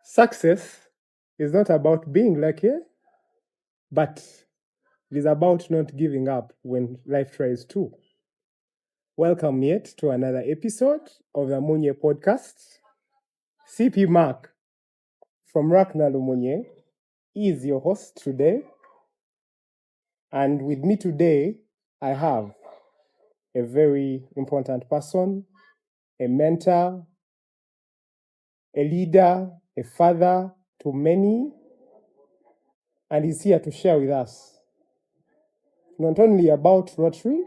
Success is not about being lucky, but it is about not giving up when life tries to. Welcome yet to another episode of the MUNYE Podcast. CP Mark from Rotary Nalumunye is your host today. And with me today, I have a very important person, a mentor, a leader, a father to many, and he's here to share with us not only about Rotary,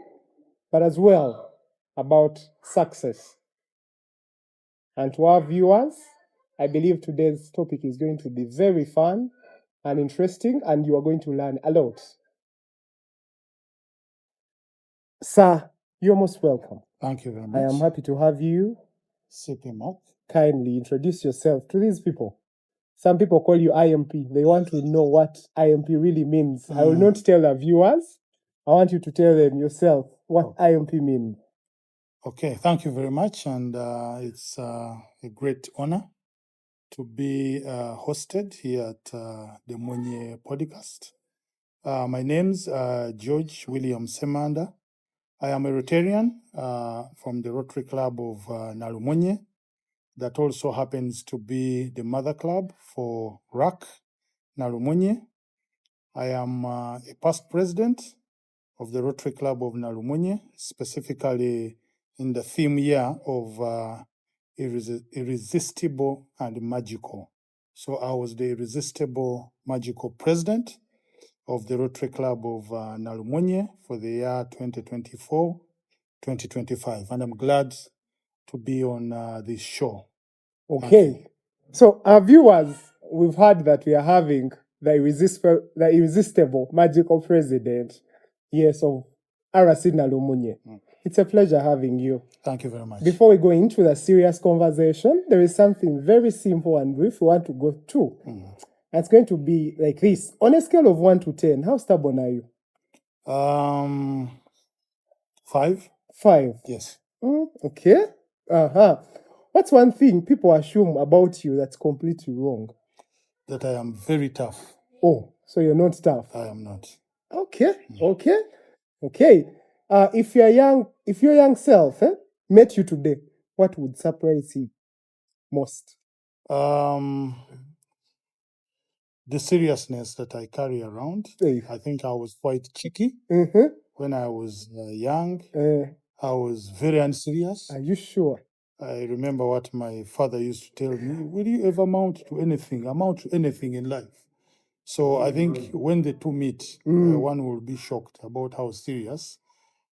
but as well about success. And to our viewers, I believe today's topic is going to be very fun and interesting, and you are going to learn a lot. Sir, you're most welcome. Thank you very I much. am happy to have you. CP Mark. Kindly introduce yourself to these people. Some people call you IMP. They want to know what IMP really means. I will not tell the viewers. I want you to tell them yourself what IMP means. Okay, thank you very much. And it's a great honor to be hosted here at the MUNYE Podcast. My name's George William SSEMANDA. I am a Rotarian from the Rotary Club of Nalumunye. That also happens to be the mother club for RAC Nalumunye. I am a past president of the Rotary Club of Nalumunye, specifically in the theme year of Irresistible and Magical. So I was the Irresistible Magical President of the Rotary Club of Nalumunye for the year 2024-2025. And I'm glad to be on this show. Okay. So our viewers, we've heard that we are having the irresistible magical president, yes, of Rotary Nalumunye. It's a pleasure having you. Thank you very much. Before we go into the serious conversation, there is something very simple and brief we want to go through. It's going to be like this. On a scale of 1 to 10, how stubborn are you? 5. 5? Yes. Okay. What's one thing people assume about you that's completely wrong? That I am very tough. Oh, so you're not tough? I am not. Okay. If your young self met you today, what would surprise you most? The seriousness that I carry around. I think I was quite cheeky when I was young. I was very unserious. Are you sure? I remember what my father used to tell me: will you ever amount to anything in life? So I think when the two meet, one will be shocked about how serious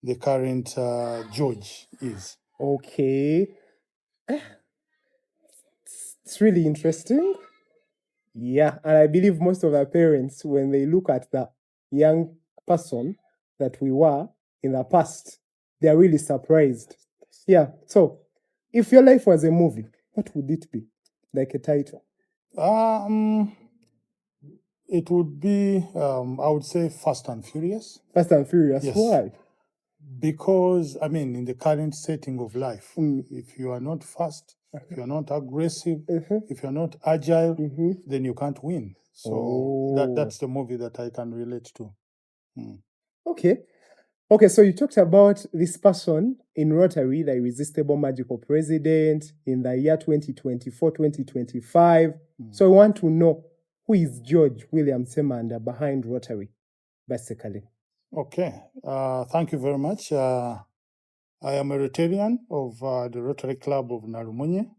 the current George is. Okay. It's really interesting. Yeah, and I believe most of our parents, when they look at the young person that we were in the past, they are really surprised. Yeah, so if your life was a movie, what would it be? Like a title? It would be, I would say, Fast and Furious. Fast and Furious? Yes. Why? Because, I mean, in the current setting of life, if you are not fast, if you are not aggressive, if you are not agile, then you can't win. So that's the movie that I can relate to. Okay, so you talked about this person in Rotary, the Irresistible Magical President, in the year 2024-2025. So I want to know, who is George William SSEMANDA behind Rotary, basically? Okay, thank you very much. I am a Rotarian of the Rotary Club of Nalumunye.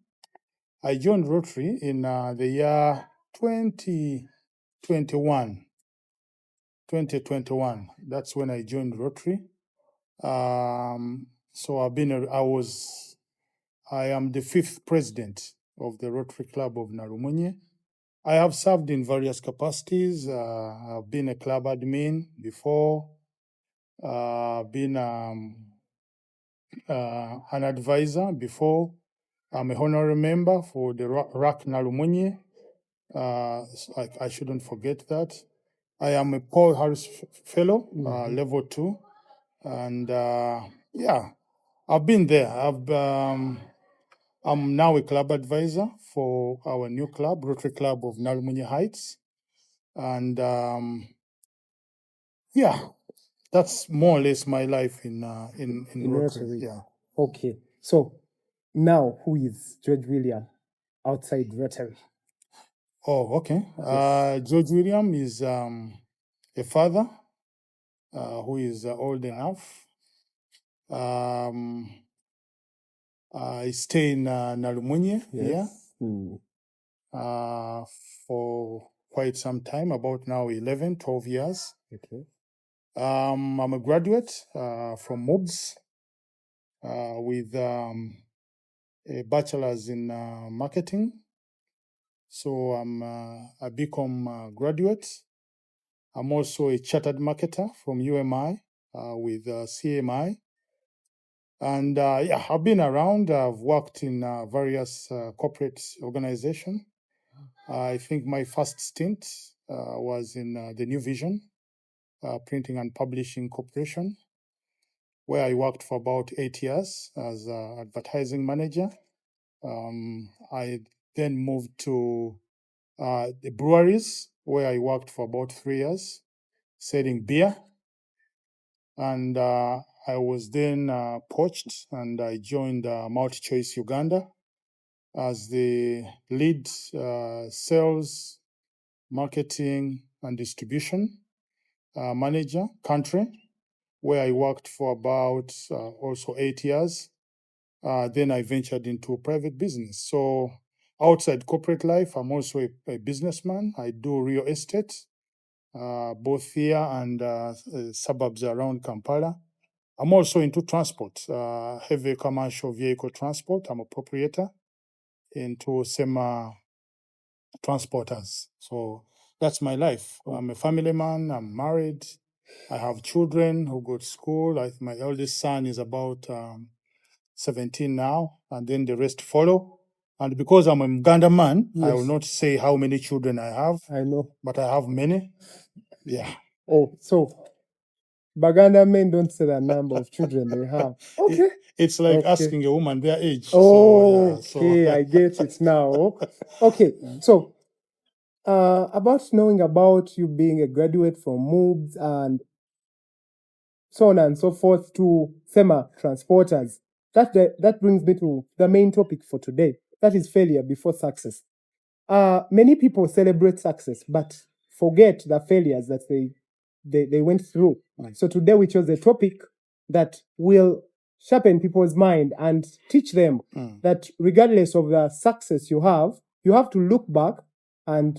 I joined Rotary in the year 2021. That's when I joined Rotary. So I am the 5th president of the Rotary Club of Nalumunye. I have served in various capacities. I've been a club admin before. Been an advisor before. I'm a honorary member for the RAC Nalumunye. I shouldn't forget that. I am a Paul Harris Fellow, level 2. And I've been there. I'm now a club advisor for our new club, Rotary Club of Nalumunye Heights. And yeah, that's more or less my life in Rotary. Rotary. Yeah. Okay. So now, who is George William outside Rotary? Oh, okay. Yes. George William is a father who is old enough. I stay in Nalumunye here Yes. for quite some time, about now 11, 12 years. Okay. I'm a graduate from MUBS with a bachelor's in marketing. So I'm a BCom graduate. I'm also a chartered marketer from UMI with CMI. And yeah, I've been around. I've worked in various corporate organizations. I think my first stint was in the New Vision Printing and Publishing Corporation, where I worked for about 8 years as an advertising manager. I then moved to the breweries, where I worked for about 3 years, selling beer. And I was then poached and I joined MultiChoice Uganda as the lead sales, marketing, and distribution manager country, where I worked for about also 8 years. Then I ventured into private business. So outside corporate life, I'm also a businessman. I do real estate, both here and suburbs around Kampala. I'm also into transport, heavy commercial vehicle transport. I'm a proprietor into semi transporters. So that's my life. I'm a family man. I'm married. I have children who go to school. My eldest son is about 17 now, and then the rest follow. And because I'm a Uganda man, I will Yes. not say how many children I have, I know. but I have many. Yeah. Oh, so Baganda men don't say the number of children they have. Okay. It's like Okay. asking a woman their age. Oh, So okay, I get it now. Okay, so about knowing about you being a graduate from MOOBS and so on and so forth to SEMA transporters, that brings me to the main topic for today. That is failure before success. Many people celebrate success, but forget the failures that they went through. So today we chose a topic that will sharpen people's mind and teach them that regardless of the success you have to look back and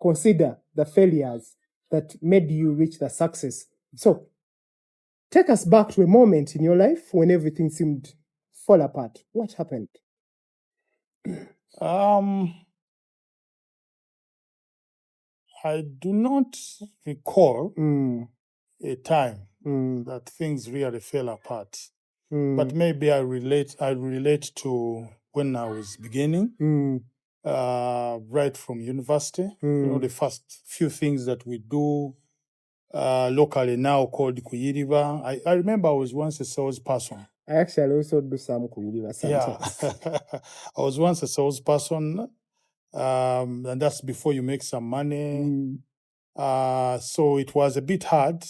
consider the failures that made you reach the success. So take us back to a moment in your life when everything seemed fall apart. What happened? I do not recall Mm, a time mm, that things really fell apart. mm, But maybe I relate to when I was beginning, mm, right from university. You know, the first few things that we do locally now called Kuyiriba. I remember I was once a salesperson. I actually also do some Kuyiriba Yeah, sometimes. I was once a salesperson, and that's before you make some money. So it was a bit hard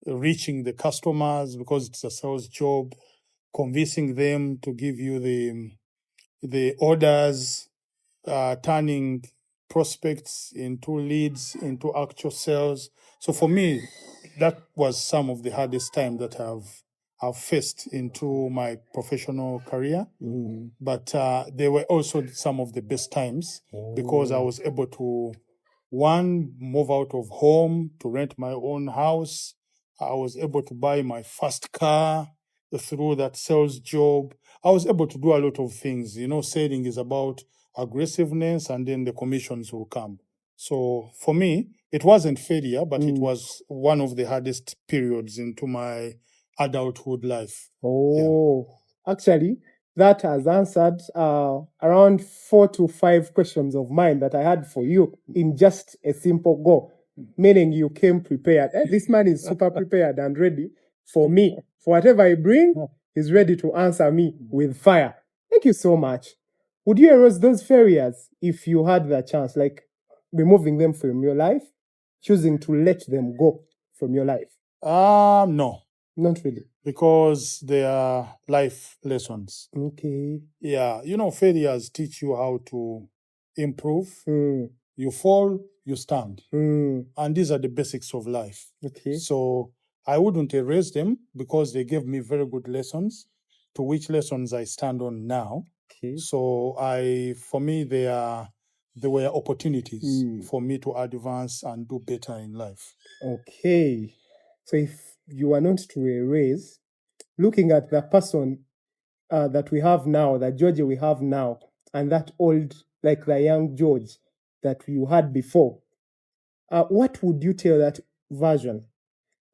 reaching the customers because it's a sales job, convincing them to give you the orders, turning prospects into leads, into actual sales. So for me, that was some of the hardest time that I've faced into my professional career. But there were also some of the best times because I was able to, one, move out of home to rent my own house. I was able to buy my first car through that sales job. I was able to do a lot of things. You know, selling is about aggressiveness and then the commissions will come. So for me, it wasn't failure, but it was one of the hardest periods into my adulthood life. Oh, actually, that has answered around 4 to 5 questions of mine that I had for you in just a simple go, meaning you came prepared. This man is super prepared and ready for me. For whatever I bring, he's ready to answer me with fire. Thank you so much. Would you erase those failures if you had the chance, like removing them from your life, choosing to let them go from your life? No, Not really. because they are life lessons. Okay. Yeah, failures teach you how to improve. Mm. You fall, you stand. Mm. And these are the basics of life. Okay. So I wouldn't erase them because they gave me very good lessons, to which lessons I stand on now. Okay. So for me, they were opportunities for me to advance and do better in life. Okay. So if you are not to erase, looking at the person that we have now, that George we have now, and that old, like the young George that you had before, what would you tell that version,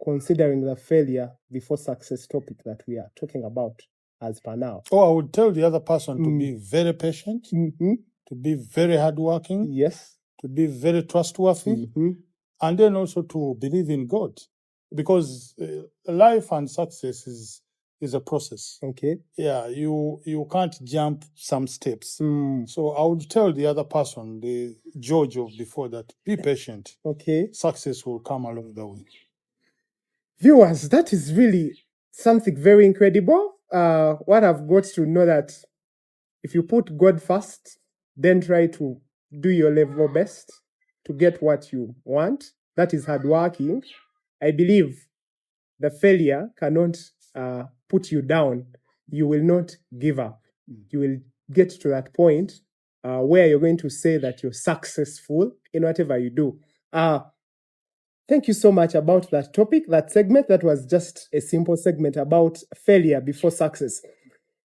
considering the failure before success topic that we are talking about as per now? I would tell the other person to be very patient, to be very hardworking, Yes. to be very trustworthy, and then also to believe in God, because life and success is a process. Okay. Yeah, you can't jump some steps. So I would tell the other person, the George of before, that be patient. Okay. Success will come along the way. Viewers, that is really something very incredible. What I've got to know that if you put God first, then try to do your level best to get what you want, that is hardworking. I believe the failure cannot put you down. You will not give up. You will get to that point where you're going to say that you're successful in whatever you do. Thank you so much about that topic, that segment. That was just a simple segment about failure before success.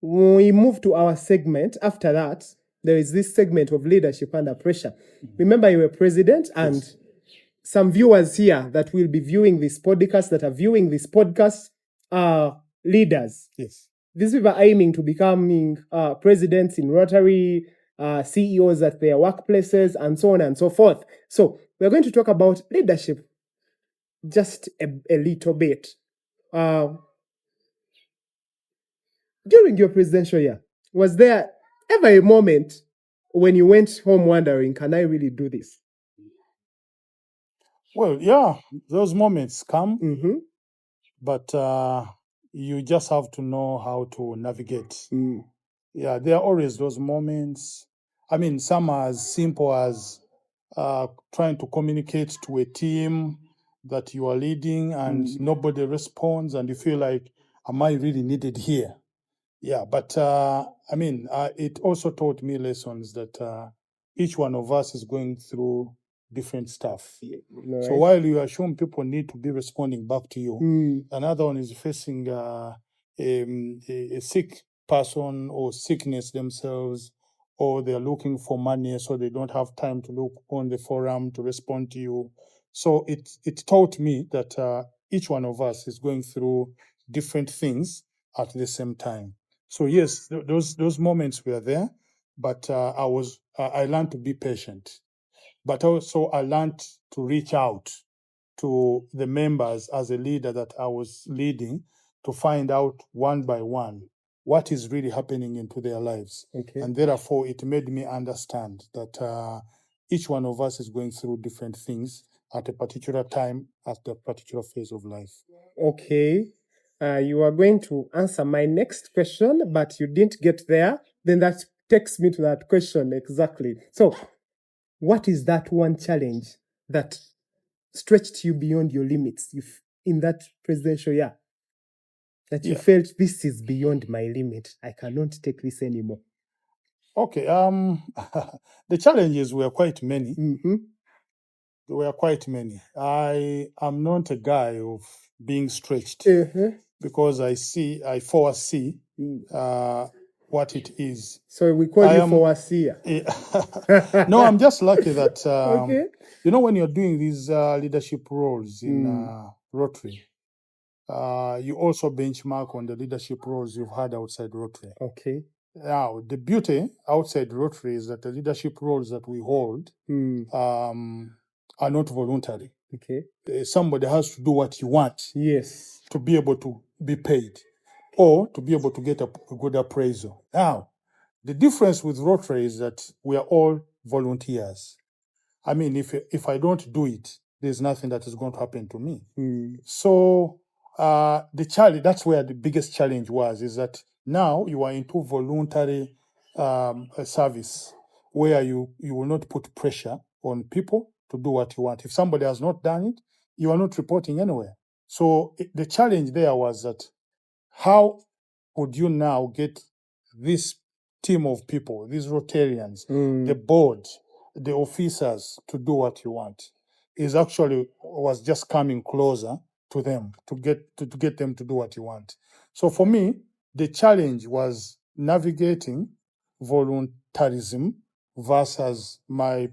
When we move to our segment, after that, there is this segment of leadership under pressure. Remember, you were president, and some viewers here that will be viewing this podcast, that are viewing this podcast, are leaders. Yes. These people are aiming to becoming presidents in Rotary, CEOs at their workplaces, and so on and so forth. So we're going to talk about leadership just a little bit. During your presidential year, was there ever a moment when you went home wondering, can I really do this? Well, yeah, those moments come, but you just have to know how to navigate. Yeah, there are always those moments. I mean, some are as simple as trying to communicate to a team that you are leading and nobody responds, and you feel like, am I really needed here? Yeah, but it also taught me lessons that each one of us is going through different stuff. Right. So while you assume people need to be responding back to you, another one is facing a sick person or sickness themselves, or they're looking for money, so they don't have time to look on the forum to respond to you. So it taught me that each one of us is going through different things at the same time. So yes, those moments were there, but I learned to be patient. But also I learned to reach out to the members as a leader that I was leading, to find out one by one what is really happening into their lives. Okay. And therefore, it made me understand that each one of us is going through different things at a particular time, at a particular phase of life. Okay. You are going to answer my next question, but you didn't get there. Then that takes me to that question exactly. So, what is that one challenge that stretched you beyond your limits in that presidential year? That you felt, this is beyond my limit. I cannot take this anymore. Okay. The challenges were quite many. There were quite many. I am not a guy of being stretched because I foresee what it is. So we call you foreseer. No, I'm just lucky that Okay. when you're doing these leadership roles in Rotary, you also benchmark on the leadership roles you've had outside Rotary. Okay. Now, the beauty outside Rotary is that the leadership roles that we hold are not voluntary. Okay. Somebody has to do what you want. Yes. To be able to be paid or to be able to get a good appraisal. Now, The difference with Rotary is that we are all volunteers. I mean, if I don't do it, there's nothing that is going to happen to me. So the challenge, that's where the biggest challenge was, is that now you are into voluntary service where you will not put pressure on people to do what you want. If somebody has not done it, you are not reporting anywhere. So the challenge there was that how could you now get this team of people, these Rotarians, the board, the officers to do what you want? Is actually was just coming closer to them to get them to do what you want. So for me, the challenge was navigating voluntarism versus my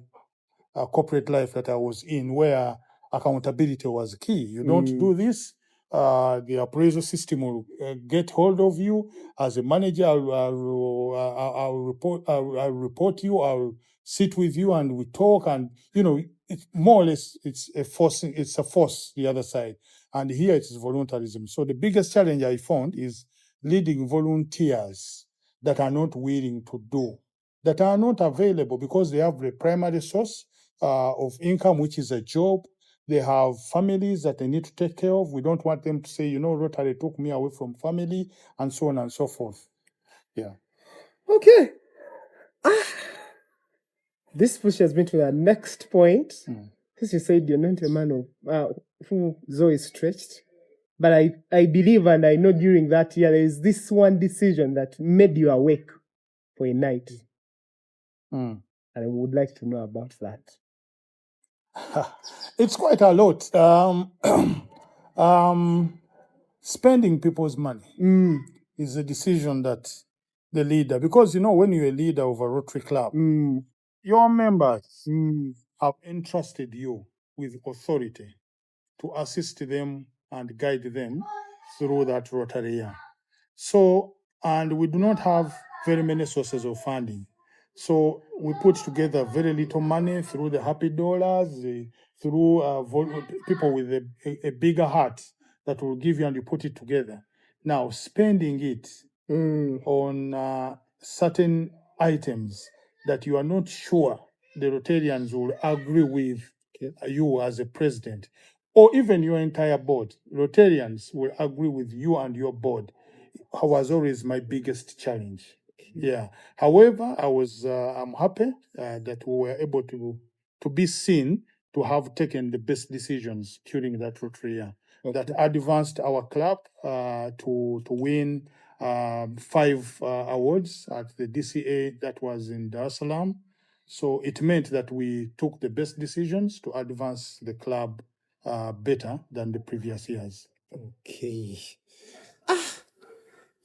corporate life that I was in, where accountability was key. You don't do this, the appraisal system will get hold of you. As a manager, I'll report you. I'll sit with you and we talk. And it's more or less it's a force the other side. And here it is voluntarism. So the biggest challenge I found is leading volunteers that are not willing to do, that are not available because they have the primary source of income, which is a job. They have families that they need to take care of. We don't want them to say, Rotary took me away from family, and so on and so forth. Yeah. Okay. This pushes me to the next point. Since you said you're not a man of who Zoe stretched, but I believe and I know during that year there is this one decision that made you awake for a night. And I would like to know about that. It's quite a lot. Spending people's money is a decision that the leader, because when you're a leader of a Rotary Club, your members have entrusted you with authority to assist them and guide them through that Rotary Year. So, and we do not have very many sources of funding. So we put together very little money through the happy dollars, through people with a bigger heart that will give you and you put it together. Now, spending it on certain items that you are not sure the Rotarians will agree with you as a president, or even your entire board, Rotarians will agree with you and your board, was always my biggest challenge. Yeah. However, I'm happy that we were able to be seen to have taken the best decisions during that Rotary Year that advanced our club to win 5 awards at the DCA that was in Dar es Salaam. So it meant that we took the best decisions to advance the club better than the previous years. Okay.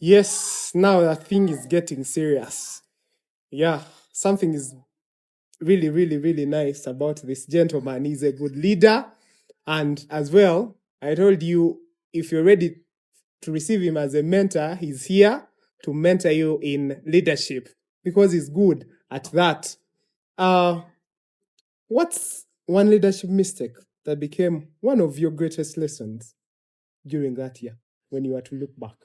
Yes, now that thing is getting serious. Yeah, something is really, really, really nice about this gentleman. He's a good leader. And as well, I told you, if you're ready to receive him as a mentor, he's here to mentor you in leadership because he's good at that. What's one leadership mistake that became one of your greatest lessons during that year when you were to look back?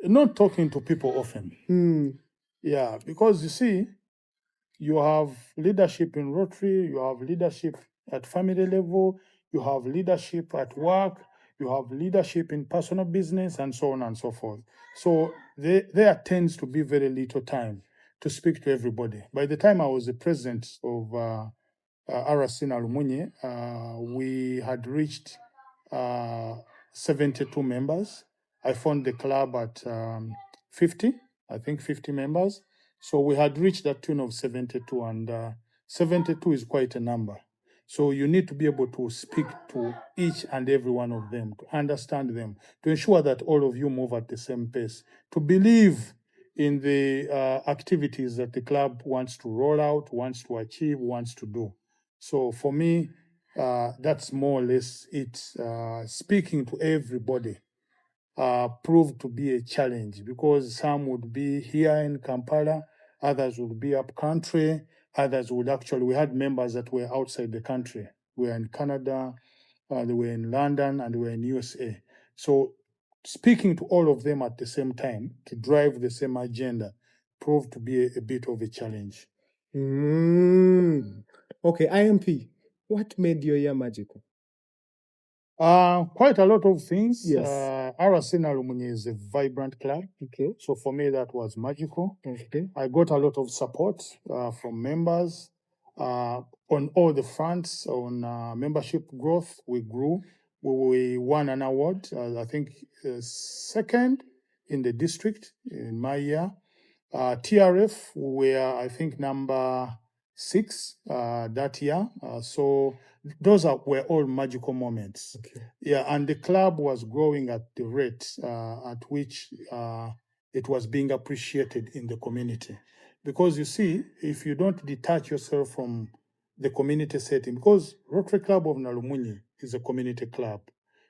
Not talking to people often. Yeah, because you see, you have leadership in Rotary, you have leadership at family level, you have leadership at work, you have leadership in personal business, and so on and so forth. So there tends to be very little time to speak to everybody. By the time I was the president of RC Nalumunye, we had reached 72 members. I found the club at 50 members. So we had reached that tune of 72, and 72 is quite a number. So you need to be able to speak to each and every one of them, to understand them, to ensure that all of you move at the same pace, to believe in the activities that the club wants to roll out, wants to achieve, wants to do. So for me, that's more or less it. Speaking to everybody proved to be a challenge because some would be here in Kampala, others would be up country, others would we had members that were outside the country. We were in Canada, they were in London, and we were in USA. So speaking to all of them at the same time to drive the same agenda proved to be a bit of a challenge. Okay, IMP, what made your year magical? Quite a lot of things. Yes. RC Nalumunye is a vibrant club. Okay. So for me, that was magical. Okay. I got a lot of support from members on all the fronts. On membership growth, we grew. We won an award, I think second in the district in my year. TRF, we were, I think, number 6 that year. So those were all magical moments. Okay. Yeah, and the club was growing at the rate at which it was being appreciated in the community. Because you see, if you don't detach yourself from the community setting, because Rotary Club of Nalumunye is a community club.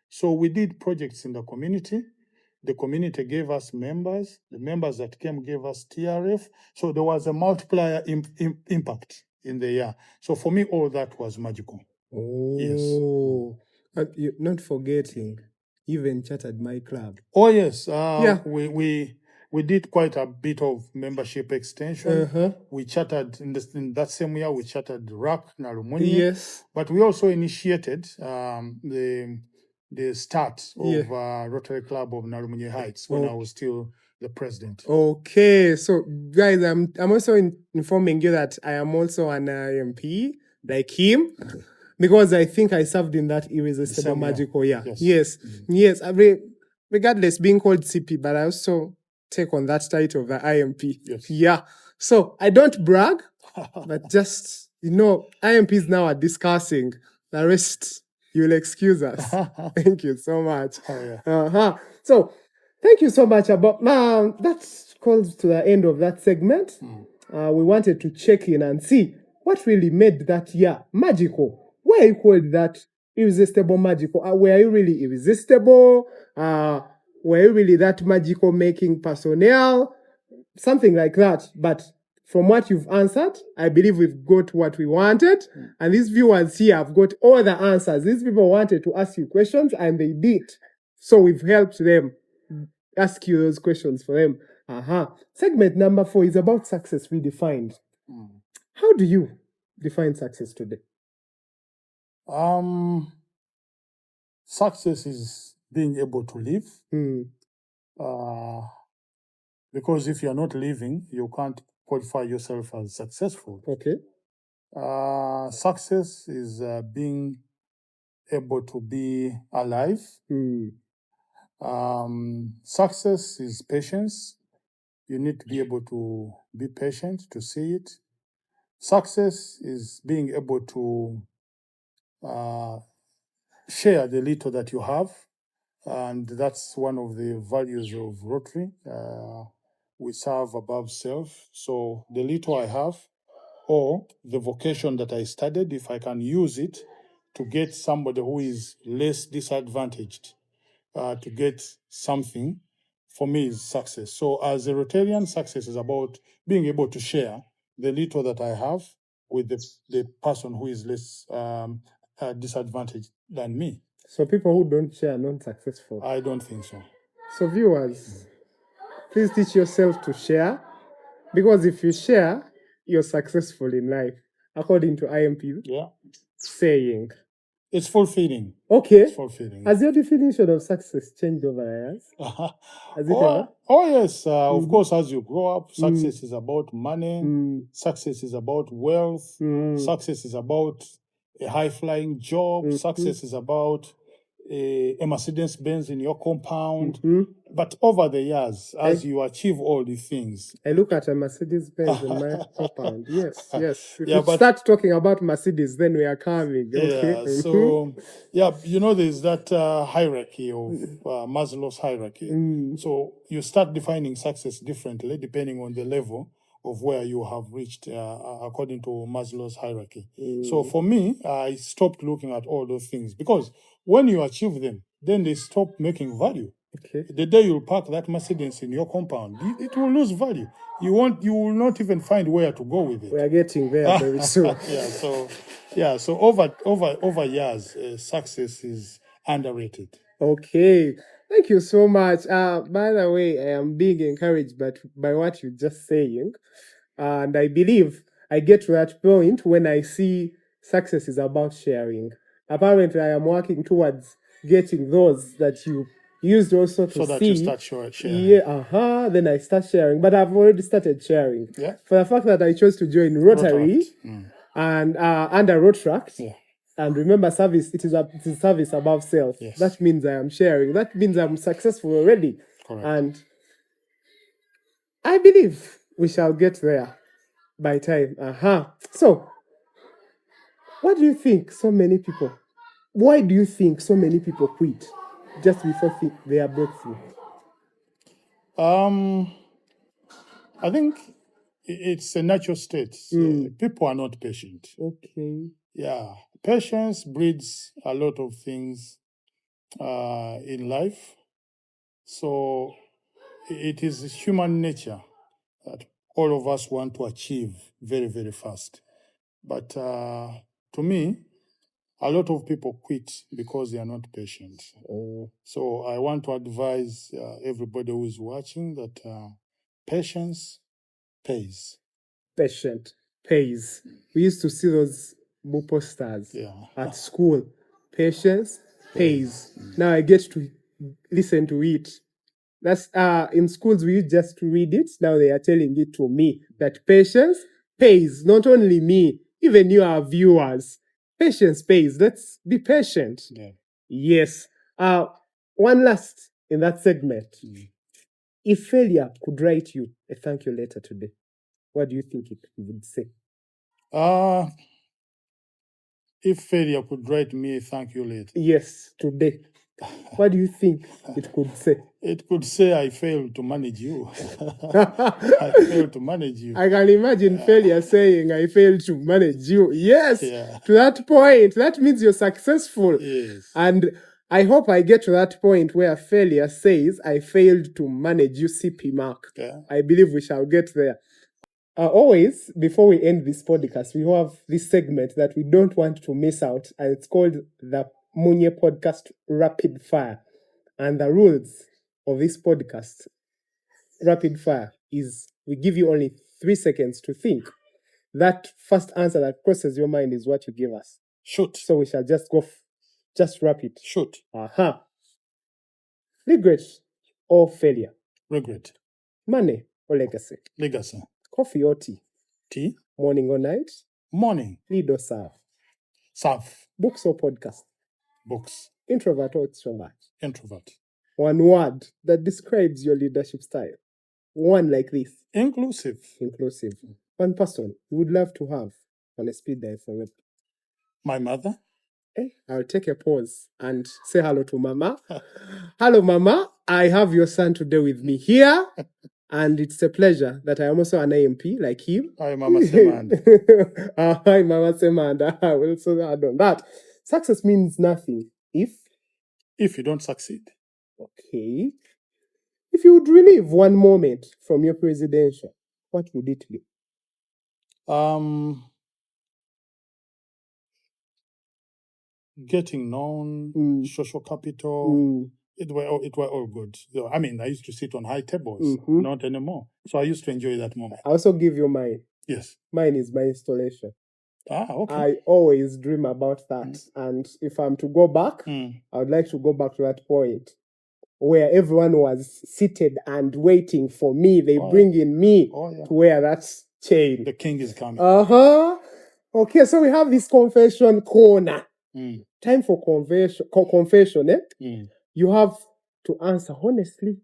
So we did projects in the community. The community gave us members. The members that came gave us TRF. So there was a multiplier impact in the year. So for me, all that was magical. Oh, yes. You're not forgetting, even chartered my club. Oh yes, Yeah. We did quite a bit of membership extension. Uh-huh. We chartered in that same year. We chartered RAC Nalumunye. Yes. But we also initiated the start of Rotary Club of Nalumunye Heights when I was still the president. Okay, so guys, I'm also informing you that I am also an IMP like him, because I think I served in that Irresistible Magical Year. Yes. Yes. Regardless being called CP, but I also take on that title of the IMP. Yes. Yeah. So I don't brag, but just, IMPs now are discussing. The rest, you'll excuse us. Thank you so much. Oh, yeah. So thank you so much. That's close to the end of that segment. We wanted to check in and see what really made that year magical. Why you called that irresistible magical? Were you really irresistible? Were you really that magical making personnel? Something like that. But from what you've answered, I believe we've got what we wanted. And these viewers here have got all the answers. These people wanted to ask you questions and they did. So we've helped them ask you those questions for them. Segment number 4 is about success redefined. How do you define success today? Success is being able to live. Because if you're not living, you can't qualify yourself as successful. Okay. Success is being able to be alive. Success is patience. You need to be able to be patient to see it. Success is being able to share the little that you have. And that's one of the values of Rotary. We serve above self. So the little I have, or the vocation that I studied, if I can use it to get somebody who is less disadvantaged to get something, for me is success. So as a Rotarian, success is about being able to share the little that I have with the person who is less disadvantaged than me. So people who don't share are not successful? I don't think so. So viewers, please teach yourself to share, because if you share, you're successful in life, according to IMP saying. It's fulfilling. Okay. It's fulfilling. Has your definition of success changed over the years? Has it ever? Oh yes. Of course, as you grow up, success is about money. Success is about wealth. Success is about a high-flying job. Success is about a Mercedes-Benz in your compound. But over the years, as you achieve all these things... I look at a Mercedes-Benz in my compound. Yes. If we start talking about Mercedes, then we are coming. Okay. Yeah, so, there's that hierarchy of Maslow's hierarchy. So you start defining success differently depending on the level of where you have reached according to Maslow's hierarchy. So for me, I stopped looking at all those things because when you achieve them, then they stop making value. Okay. The day you park that Mercedes in your compound, it will lose value. You will not even find where to go with it. We are getting there very soon. So over years, success is underrated. Okay. Thank you so much. By the way, I am being encouraged by what you're just saying. And I believe I get to that point when I see success is about sharing. Apparently, I am working towards getting those that you used also to So that see. you start sharing. Yeah, then I start sharing. But I've already started sharing. Yeah. For the fact that I chose to join Rotary and under Rotaract. Yeah. And remember, service, it is service above self. Yes. That means I am sharing. That means I'm successful already. Correct. And I believe we shall get there by time. So, what do you think so many people, why do you think so many people quit just before their breakthrough? I think it's a natural state. People are not patient. Okay. Yeah. Patience breeds a lot of things in life. So it is human nature that all of us want to achieve very, very fast. But to me, a lot of people quit because they are not patient. So I want to advise everybody who is watching that patience pays. Patient pays. We used to see those posters at school. Patience pays. Now I get to listen to it. That's in schools we used just to read it. Now they are telling it to me that patience pays. Not only me, even you, our viewers. Patience pays. Let's be patient. Yeah. Yes. One last in that segment. If failure could write you a thank you letter today, what do you think it would say? If failure could write me a thank you letter. Yes, today. What do you think it could say? It could say, I failed to manage you. I failed to manage you. I can imagine failure saying, I failed to manage you. Yes, Yeah. to that point. That means you're successful. Yes. And I hope I get to that point where failure says, I failed to manage you, CP Mark. Yeah. I believe we shall get there. Always, before we end this podcast, we have this segment that we don't want to miss out, and it's called the MUNYE Podcast Rapid Fire. And the rules of this podcast, Rapid Fire, is we give you only 3 seconds to think. That first answer that crosses your mind is what you give us. Shoot. So we shall just go, just wrap it. Shoot. Regret or failure? Regret. Money or legacy? Legacy. Coffee or tea? Tea. Morning or night? Morning. Lead or serve? Serve. Books or podcast? Books. Introvert or extrovert? Introvert. One word that describes your leadership style. One like this. Inclusive. Inclusive. One person you would love to have on a speed dial forever. My mother. I'll take a pause and say hello to Mama. Hello, Mama. I have your son today with me here. And it's a pleasure that I am also an IMP like him. Hi, Mama Semanda. Hi, Mama Semanda. I will also add on that. Success means nothing if you don't succeed. Okay. If you would relive one moment from your presidential, what would it be? Getting known, social capital. It were all good. So, I mean, I used to sit on high tables, not anymore. So I used to enjoy that moment. I also give you mine. Yes. Mine is my installation. Okay. I always dream about that. And if I'm to go back, I would like to go back to that point where everyone was seated and waiting for me. They bring in me to wear that chain. The king is coming. Okay, so we have this confession corner. Time for confession, You have to answer honestly.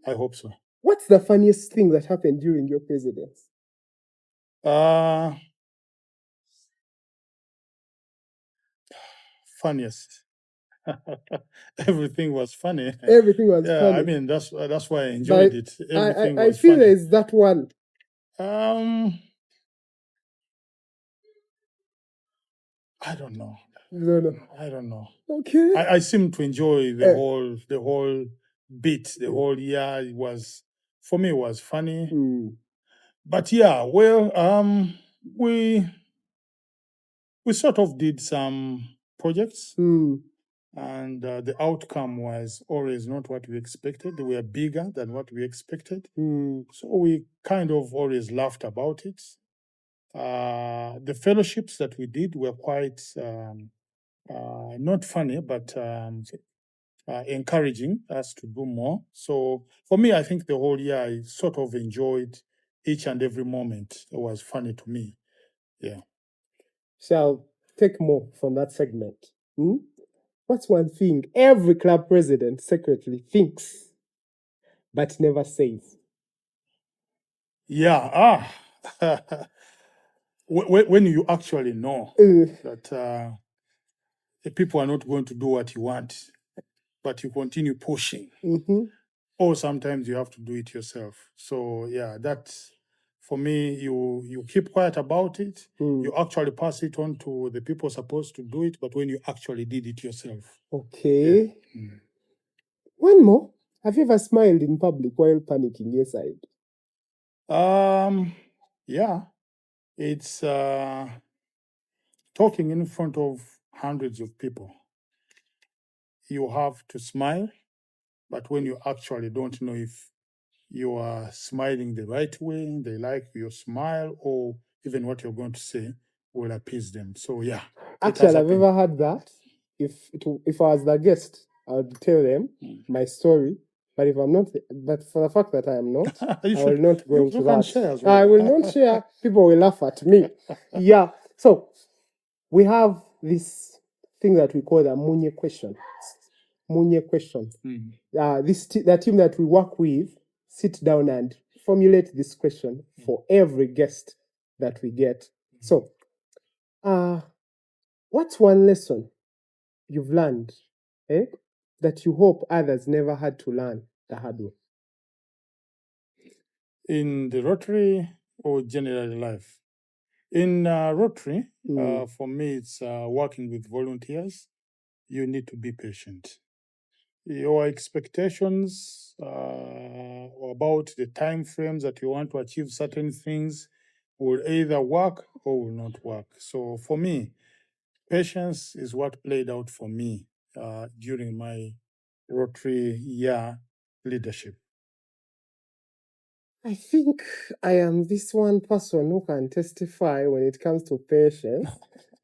I hope so. What's the funniest thing that happened during your presidency? Funniest. Everything was funny. Everything was funny. I mean, that's why I enjoyed it. Everything I was feel funny. there's that one. I don't know. No. I don't know. Okay. I seem to enjoy the whole bit, the whole year. It was, for me, it was funny. But yeah, well, we sort of did some projects. and the outcome was always not what we expected. They were bigger than what we expected. So we kind of always laughed about it. The fellowships that we did were quite not funny, but encouraging us to do more. So for me, I think the whole year I sort of enjoyed each and every moment. It was funny to me. Yeah. So I'll take more from that segment. What's one thing every club president secretly thinks but never says? Yeah. When you actually know that the people are not going to do what you want, but you continue pushing, or sometimes you have to do it yourself. So yeah, that's for me. You keep quiet about it. You actually pass it on to the people supposed to do it, but when you actually did it yourself. Okay. One more. Have you ever smiled in public while panicking inside? Yeah, it's talking in front of hundreds of people. You have to smile, but when you actually don't know if you are smiling the right way, they like your smile, or even what you're going to say will appease them. So yeah, Actually, I've ever had that. If I was the guest, I would tell them my story. But if I'm not, but for the fact that I am not, I will not go into that. Share as well. I will not share. People will laugh at me. Yeah. So we have this thing that we call the MUNYE question. MUNYE question. The team that we work with sit down and formulate this question for every guest that we get. So, what's one lesson you've learned that you hope others never had to learn the hard way? In the Rotary or generally life? In Rotary, for me, it's working with volunteers. You need to be patient. Your expectations about the time frames that you want to achieve certain things will either work or will not work. So for me, patience is what played out for me during my Rotary Year leadership. I think I am this one person who can testify when it comes to patience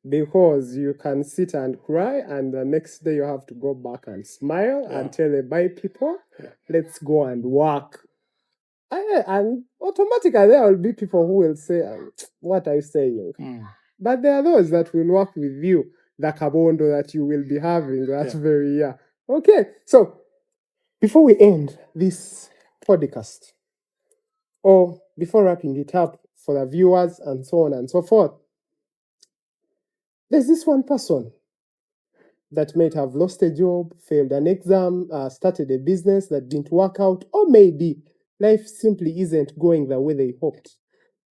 because you can sit and cry and the next day you have to go back and smile and tell the bye people, let's go and work. And automatically there will be people who will say, what are you saying? But there are those that will work with you, the kabondo that you will be having that very year. Okay, so before we end this podcast, or before wrapping it up for the viewers and so on and so forth, there's this one person that might have lost a job, failed an exam, started a business that didn't work out, or maybe life simply isn't going the way they hoped.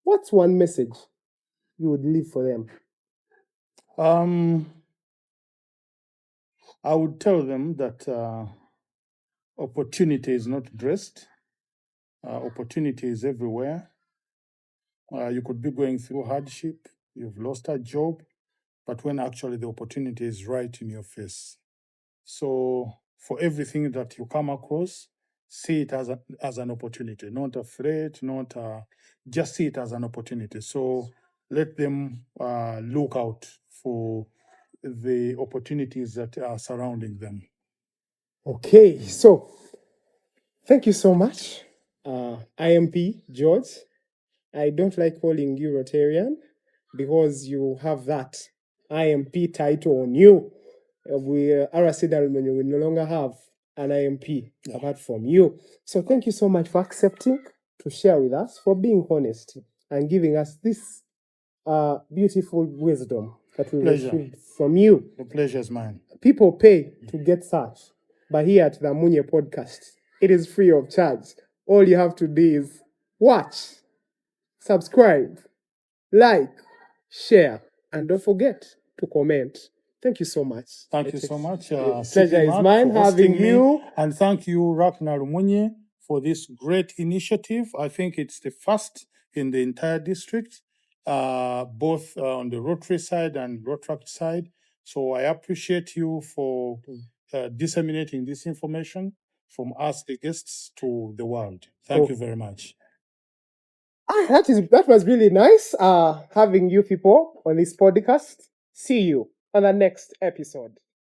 What's one message you would leave for them? I would tell them that opportunity is not dressed. Opportunity is everywhere. You could be going through hardship. You've lost a job, but when actually the opportunity is right in your face. So for everything that you come across, see it as an opportunity, not a threat, just see it as an opportunity. So let them look out for the opportunities that are surrounding them. Okay, so thank you so much, IMP George. I don't like calling you Rotarian because you have that IMP title on you. We RC Nalumunye will no longer have an IMP apart from you. So thank you so much for accepting to share with us, for being honest and giving us this beautiful wisdom that we received from you. The pleasure is mine. People pay to get such, but here at the MUNYE podcast, it is free of charge. All you have to do is watch, subscribe, like, share, and don't forget to comment. Thank you so much. Thank you so much. Pleasure is mine having you. And thank you, Rotary Nalumunye, for this great initiative. I think it's the first in the entire district, both on the Rotary side and Rotaract side. So I appreciate you for disseminating this information from us, the guests, to the world. Thank you very much. That was really nice having you people on this podcast. See you on the next episode.